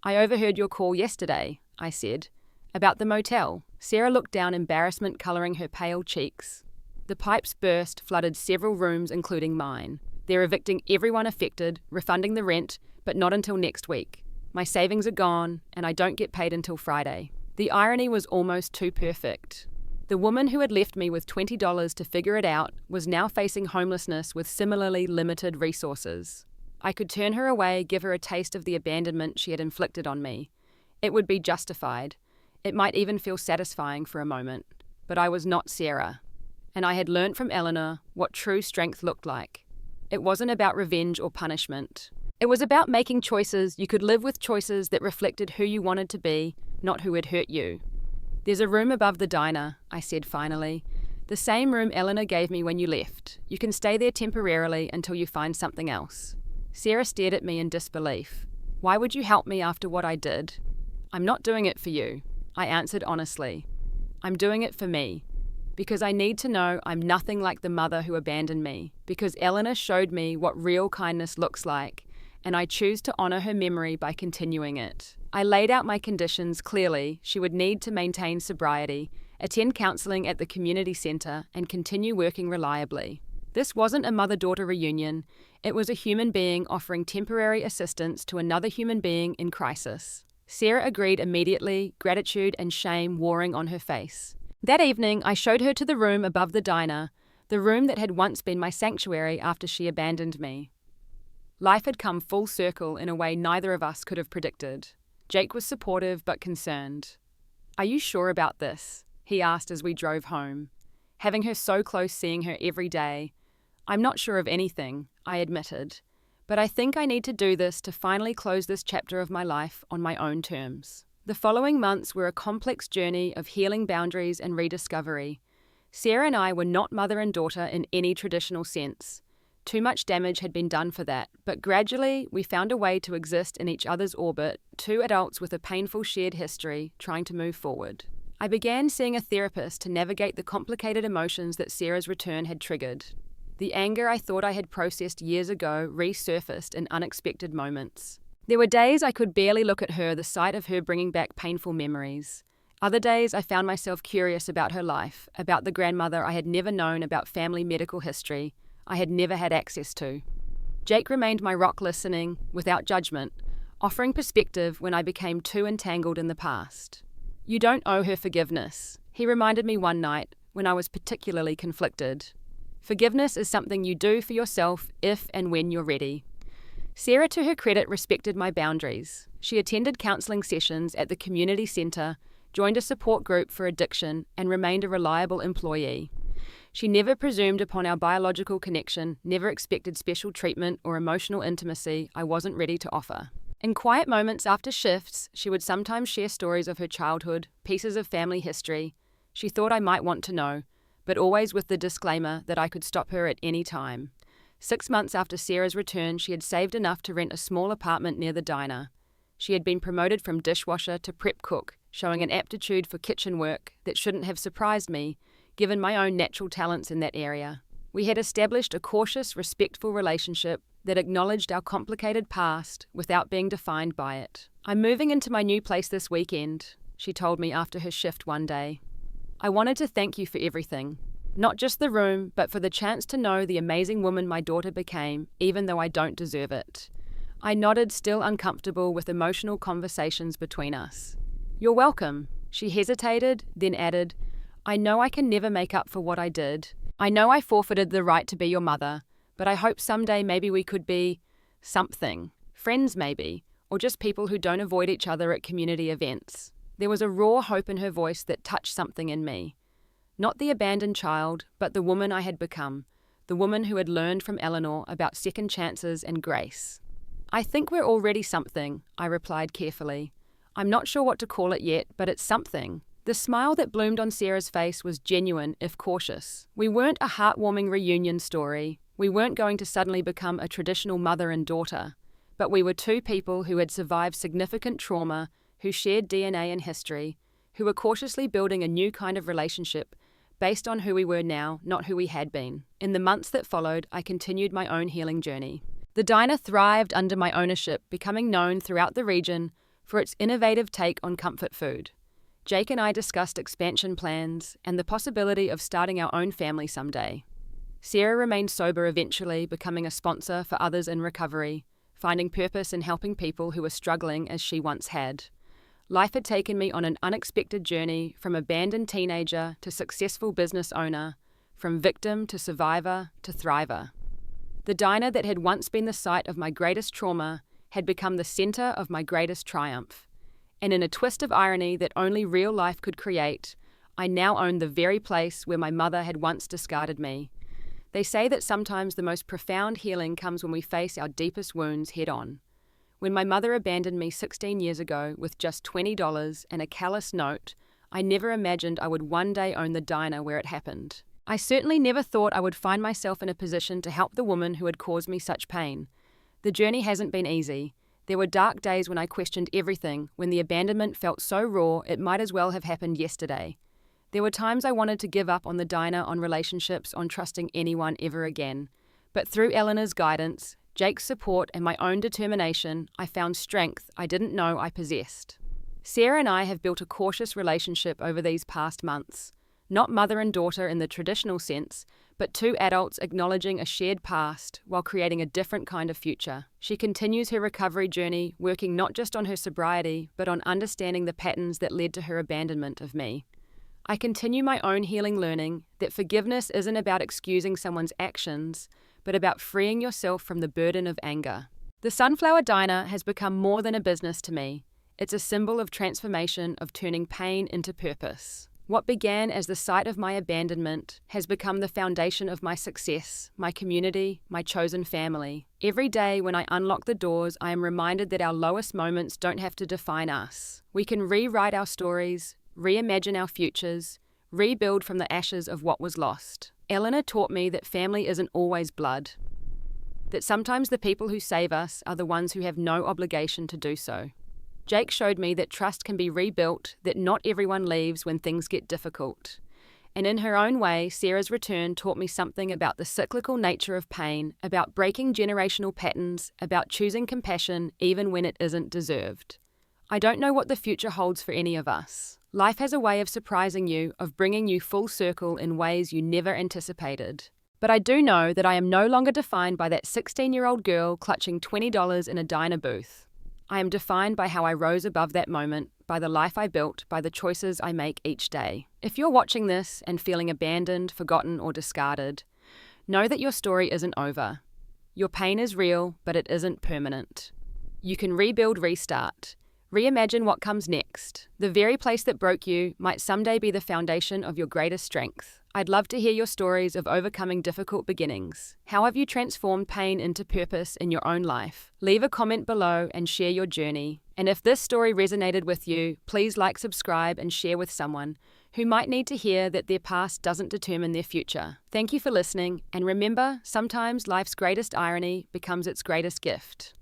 I overheard your call yesterday," I said, "about the motel." Sarah looked down, embarrassment coloring her pale cheeks. "The pipes burst, flooded several rooms, including mine. They're evicting everyone affected, refunding the rent, but not until next week. My savings are gone, and I don't get paid until Friday." The irony was almost too perfect. The woman who had left me with $20 to figure it out was now facing homelessness with similarly limited resources. I could turn her away, give her a taste of the abandonment she had inflicted on me. It would be justified. It might even feel satisfying for a moment. But I was not Sarah. And I had learnt from Eleanor what true strength looked like. It wasn't about revenge or punishment. It was about making choices. You could live with choices that reflected who you wanted to be, not who had hurt you. "There's a room above the diner," I said finally. "The same room Eleanor gave me when you left. You can stay there temporarily until you find something else." Sarah stared at me in disbelief. "Why would you help me after what I did?" "I'm not doing it for you," I answered honestly. "I'm doing it for me. Because I need to know I'm nothing like the mother who abandoned me. Because Eleanor showed me what real kindness looks like, and I choose to honor her memory by continuing it." I laid out my conditions clearly. She would need to maintain sobriety, attend counseling at the community center, and continue working reliably. This wasn't a mother-daughter reunion. It was a human being offering temporary assistance to another human being in crisis. Sarah agreed immediately, gratitude and shame warring on her face. That evening, I showed her to the room above the diner, the room that had once been my sanctuary after she abandoned me. Life had come full circle in a way neither of us could have predicted. Jake was supportive but concerned. "Are you sure about this?" he asked as we drove home. Having her so close, seeing her every day. "I'm not sure of anything," I admitted, "but I think I need to do this to finally close this chapter of my life on my own terms." The following months were a complex journey of healing boundaries and rediscovery. Sarah and I were not mother and daughter in any traditional sense. Too much damage had been done for that, but gradually we found a way to exist in each other's orbit, two adults with a painful shared history trying to move forward. I began seeing a therapist to navigate the complicated emotions that Sarah's return had triggered. The anger I thought I had processed years ago resurfaced in unexpected moments. There were days I could barely look at her, the sight of her bringing back painful memories. Other days I found myself curious about her life, about the grandmother I had never known, about family medical history I had never had access to. Jake remained my rock, listening, without judgment, offering perspective when I became too entangled in the past. "You don't owe her forgiveness," he reminded me one night when I was particularly conflicted. "Forgiveness is something you do for yourself if and when you're ready." Sarah, to her credit, respected my boundaries. She attended counseling sessions at the community center, joined a support group for addiction, and remained a reliable employee. She never presumed upon our biological connection, never expected special treatment or emotional intimacy I wasn't ready to offer. In quiet moments after shifts, she would sometimes share stories of her childhood, pieces of family history she thought I might want to know, but always with the disclaimer that I could stop her at any time. 6 months after Sarah's return, she had saved enough to rent a small apartment near the diner. She had been promoted from dishwasher to prep cook, showing an aptitude for kitchen work that shouldn't have surprised me, given my own natural talents in that area. We had established a cautious, respectful relationship that acknowledged our complicated past without being defined by it. "I'm moving into my new place this weekend," she told me after her shift one day. "I wanted to thank you for everything. Not just the room, but for the chance to know the amazing woman my daughter became, even though I don't deserve it." I nodded, still uncomfortable with emotional conversations between us. "You're welcome." She hesitated, then added, "I know I can never make up for what I did. I know I forfeited the right to be your mother, but I hope someday maybe we could be something. Friends maybe, or just people who don't avoid each other at community events." There was a raw hope in her voice that touched something in me. Not the abandoned child, but the woman I had become, the woman who had learned from Eleanor about second chances and grace. "I think we're already something," I replied carefully. "I'm not sure what to call it yet, but it's something." The smile that bloomed on Sarah's face was genuine, if cautious. We weren't a heartwarming reunion story. We weren't going to suddenly become a traditional mother and daughter. But we were two people who had survived significant trauma, who shared DNA and history, who were cautiously building a new kind of relationship based on who we were now, not who we had been. In the months that followed, I continued my own healing journey. The diner thrived under my ownership, becoming known throughout the region for its innovative take on comfort food. Jake and I discussed expansion plans and the possibility of starting our own family someday. Sarah remained sober eventually, becoming a sponsor for others in recovery, finding purpose in helping people who were struggling as she once had. Life had taken me on an unexpected journey from abandoned teenager to successful business owner, from victim to survivor to thriver. The diner that had once been the site of my greatest trauma had become the center of my greatest triumph. And in a twist of irony that only real life could create, I now owned the very place where my mother had once discarded me. They say that sometimes the most profound healing comes when we face our deepest wounds head on. When my mother abandoned me 16 years ago with just $20 and a callous note, I never imagined I would one day own the diner where it happened. I certainly never thought I would find myself in a position to help the woman who had caused me such pain. The journey hasn't been easy. There were dark days when I questioned everything, when the abandonment felt so raw it might as well have happened yesterday. There were times I wanted to give up on the diner, on relationships, on trusting anyone ever again. But through Eleanor's guidance, Jake's support, and my own determination, I found strength I didn't know I possessed. Sarah and I have built a cautious relationship over these past months. Not mother and daughter in the traditional sense, but two adults acknowledging a shared past while creating a different kind of future. She continues her recovery journey, working not just on her sobriety, but on understanding the patterns that led to her abandonment of me. I continue my own healing, learning that forgiveness isn't about excusing someone's actions, but about freeing yourself from the burden of anger. The Sunflower Diner has become more than a business to me. It's a symbol of transformation, of turning pain into purpose. What began as the site of my abandonment has become the foundation of my success, my community, my chosen family. Every day when I unlock the doors, I am reminded that our lowest moments don't have to define us. We can rewrite our stories, reimagine our futures, rebuild from the ashes of what was lost. Eleanor taught me that family isn't always blood, that sometimes the people who save us are the ones who have no obligation to do so. Jake showed me that trust can be rebuilt, that not everyone leaves when things get difficult. And in her own way, Sarah's return taught me something about the cyclical nature of pain, about breaking generational patterns, about choosing compassion even when it isn't deserved. I don't know what the future holds for any of us. Life has a way of surprising you, of bringing you full circle in ways you never anticipated. But I do know that I am no longer defined by that 16-year-old girl clutching $20 in a diner booth. I am defined by how I rose above that moment, by the life I built, by the choices I make each day. If you're watching this and feeling abandoned, forgotten, or discarded, know that your story isn't over. Your pain is real, but it isn't permanent. You can rebuild, restart. Reimagine what comes next. The very place that broke you might someday be the foundation of your greatest strength. I'd love to hear your stories of overcoming difficult beginnings. How have you transformed pain into purpose in your own life? Leave a comment below and share your journey. And if this story resonated with you, please like, subscribe, and share with someone who might need to hear that their past doesn't determine their future. Thank you for listening, and remember, sometimes life's greatest irony becomes its greatest gift.